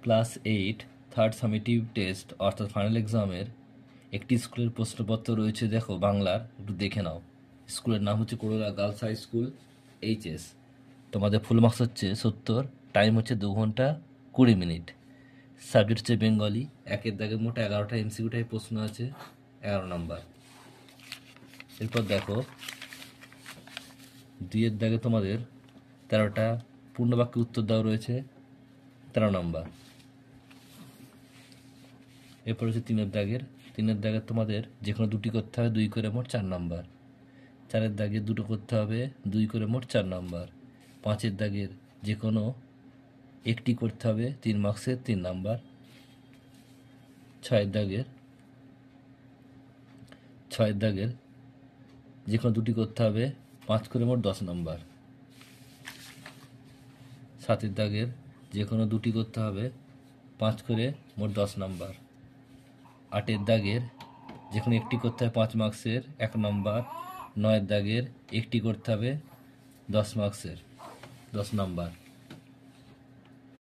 Class 8 third summative test অর্থাৎ final এক্সামের একটি স্কুলের প্রশ্নপত্র রয়েছে, দেখো বাংলার, একটু দেখে নাও। স্কুলের নাম হচ্ছে করুণা গার্লস হাই স্কুল এইচএস। তোমাদের ফুল মার্কস হচ্ছে 70, টাইম হচ্ছে 2 ঘন্টা 20 মিনিট। সাবজেক্ট হচ্ছে বেঙ্গলি। একের দাগে মোট 11টা এমসিকিউ টাইপ প্রশ্ন আছে, 11 নম্বর। এরপর দেখো 2-এর দাগে তোমাদের 13টা পূর্ণবাক্যে উত্তর দেওয়া রয়েছে, 13 নম্বর। এরপর হচ্ছে 3-এর দাগের তোমাদের যে কোনো 2টি করতে হবে, 2 করে মোট 4 নম্বর। 4-এর দাগে 2টো করতে হবে, 2 করে মোট 4 নম্বর। 5-এর দাগের যে কোনো একটি করতে হবে, 3 মার্কসের 3 নাম্বার। 6-এর দাগের যে কোনো 2টি করতে হবে, 5 করে মোট 10 নম্বর। 7-এর দাগের যে কোনো 2টি করতে হবে, 5 করে মোট 10 নম্বর। 8-এর দাগের যে কোনো একটি করতে হবে 5 মার্কসের 1 নম্বর। 9-এর দাগের একটি করতে হবে 10 মার্কসের 10 নম্বর।